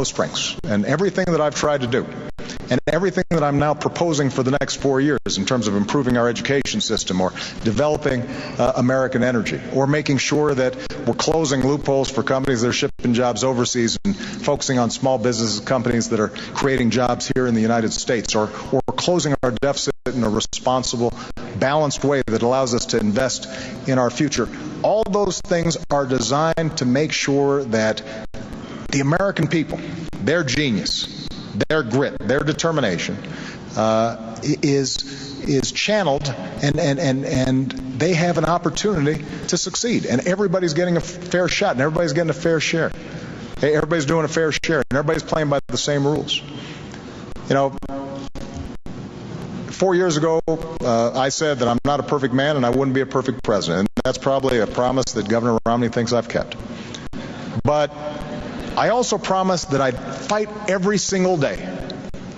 strengths. And everything that I've tried to do, and everything that I'm now proposing for the next 4 years in terms of improving our education system or developing American energy or making sure that we're closing loopholes for companies that are shipping jobs overseas and focusing on small business companies that are creating jobs here in the United States, or closing our deficit in a responsible, balanced way that allows us to invest in our future. All those things are designed to make sure that the American people, their genius, their grit, their determination is channeled, and they have an opportunity to succeed. And everybody's getting a fair shot, and everybody's getting a fair share. Everybody's doing a fair share, and everybody's playing by the same rules. You know, 4 years ago, I said that I'm not a perfect man and I wouldn't be a perfect president. And that's probably a promise that Governor Romney thinks I've kept. But I also promised that I'd fight every single day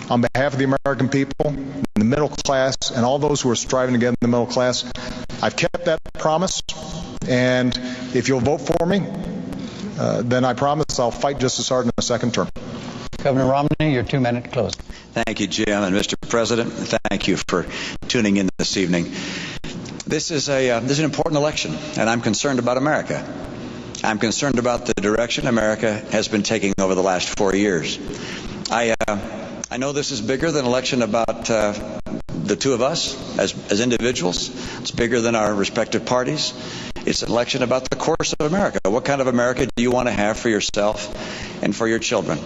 on behalf of the American people, the middle class, and all those who are striving to get in the middle class. I've kept that promise, and if you'll vote for me, then I promise I'll fight just as hard in a second term. Governor Romney, your 2-minute close. Thank you, Jim, and Mr. President, thank you for tuning in this evening. This is an important election, and I'm concerned about America. I'm concerned about the direction America has been taking over the last 4 years. I know this is bigger than an election about the two of us as individuals. It's bigger than our respective parties. It's an election about the course of America. What kind of America do you want to have for yourself and for your children?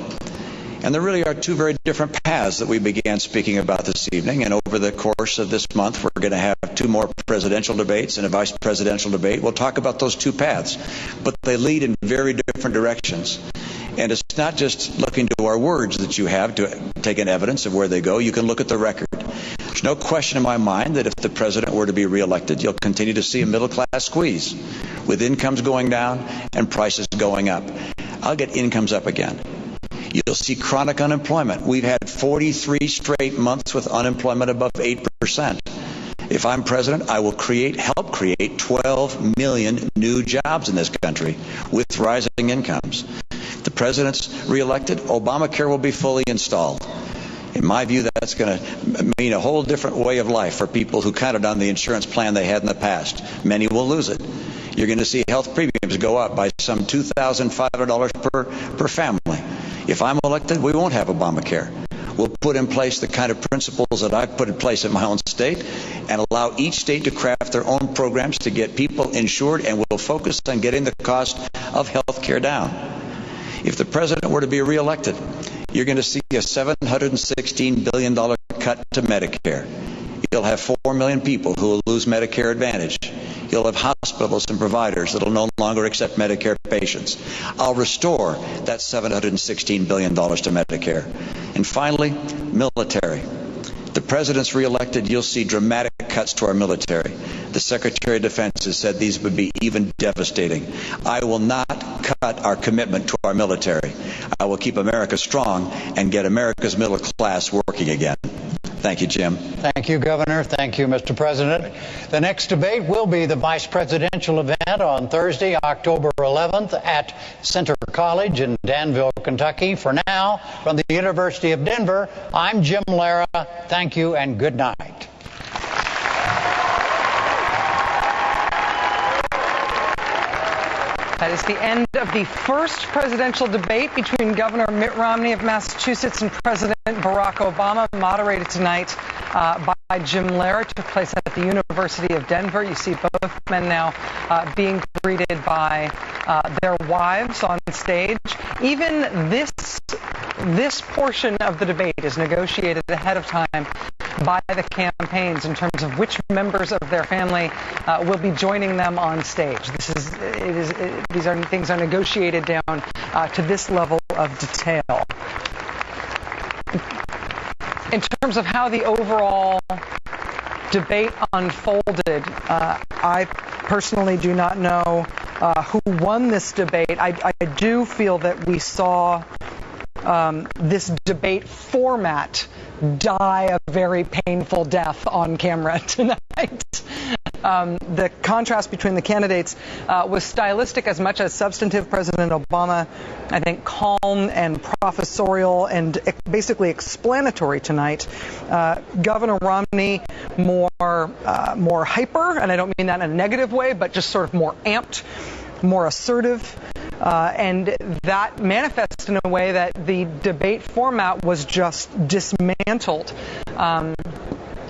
And there really are two very different paths that we began speaking about this evening. And over the course of this month, we're going to have 2 more presidential debates and a vice presidential debate. We'll talk about those 2 paths, but they lead in very different directions. And it's not just looking to our words that you have to take an evidence of where they go. You can look at the record. There's no question in my mind that if the president were to be reelected, you'll continue to see a middle-class squeeze with incomes going down and prices going up. I'll get incomes up again. You'll see chronic unemployment. We've had 43 straight months with unemployment above 8%. If I'm president, I will help create 12 million new jobs in this country with rising incomes. If the president's reelected, Obamacare will be fully installed. In my view, that's going to mean a whole different way of life for people who counted on the insurance plan they had in the past. Many will lose it. You're going to see health premiums go up by some $2,500 per family. If I'm elected, we won't have Obamacare. We'll put in place the kind of principles that I've put in place in my own state and allow each state to craft their own programs to get people insured, and we'll focus on getting the cost of health care down. If the president were to be reelected, you're going to see a $716 billion cut to Medicare. You'll have 4 million people who will lose Medicare Advantage. You'll have hospitals and providers that will no longer accept Medicare patients. I'll restore that $716 billion to Medicare. And finally, military. If the president's reelected, you'll see dramatic cuts to our military. The Secretary of Defense has said these would be even devastating. I will not cut our commitment to our military. I will keep America strong and get America's middle class working again. Thank you, Jim. Thank you, Governor. Thank you, Mr. President. The next debate will be the vice presidential event on Thursday, October 11th at Center College in Danville, Kentucky. For now, from the University of Denver, I'm Jim Lehrer. Thank you and good night. That is the end of the first presidential debate between Governor Mitt Romney of Massachusetts and President Barack Obama, moderated tonight by Jim Lehrer. It took place at the University of Denver. You see both men now being greeted by their wives on stage. Even this portion of the debate is negotiated ahead of time by the campaigns in terms of which members of their family will be joining them on stage. Things are negotiated down to this level of detail. In terms of how the overall debate unfolded, I personally do not know who won this debate. I do feel that we saw this debate format die a very painful death on camera tonight. The contrast between the candidates was stylistic as much as substantive. President Obama, I think, calm and professorial and basically explanatory tonight. Governor Romney more hyper, and I don't mean that in a negative way, but just sort of more amped, more assertive. And that manifests in a way that the debate format was just dismantled.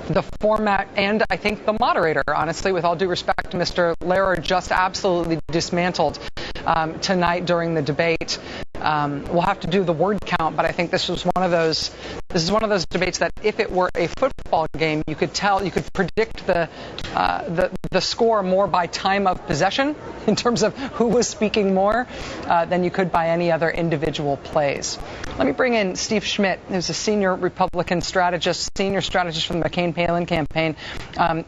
The format and I think the moderator, honestly, with all due respect to Mr. Lehrer, just absolutely dismantled tonight during the debate. We'll have to do the word count, but I think this is one of those debates that if it were a football game, you could predict the score more by time of possession in terms of who was speaking more than you could by any other individual plays. Let me bring in Steve Schmidt, who's a senior Republican strategist from the McCain-Palin campaign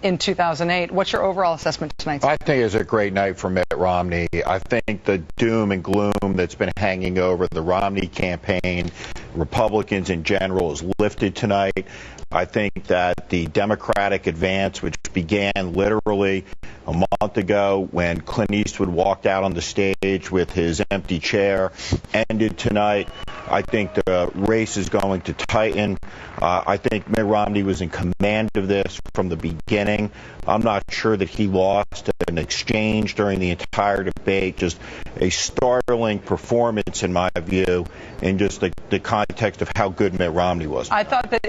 in 2008. What's your overall assessment tonight? I think it's a great night for Mitt Romney. I think the doom and gloom that's been hanging over the Romney campaign, Republicans in general, is lifted tonight. I think that the Democratic advance, which began literally a month ago when Clint Eastwood walked out on the stage with his empty chair, ended tonight. I think the race is going to tighten. I think Mitt Romney was in command of this from the beginning. I'm not sure that he lost an exchange during the entire debate. Just a startling performance, in my view, in just the context of how good Mitt Romney was. I thought that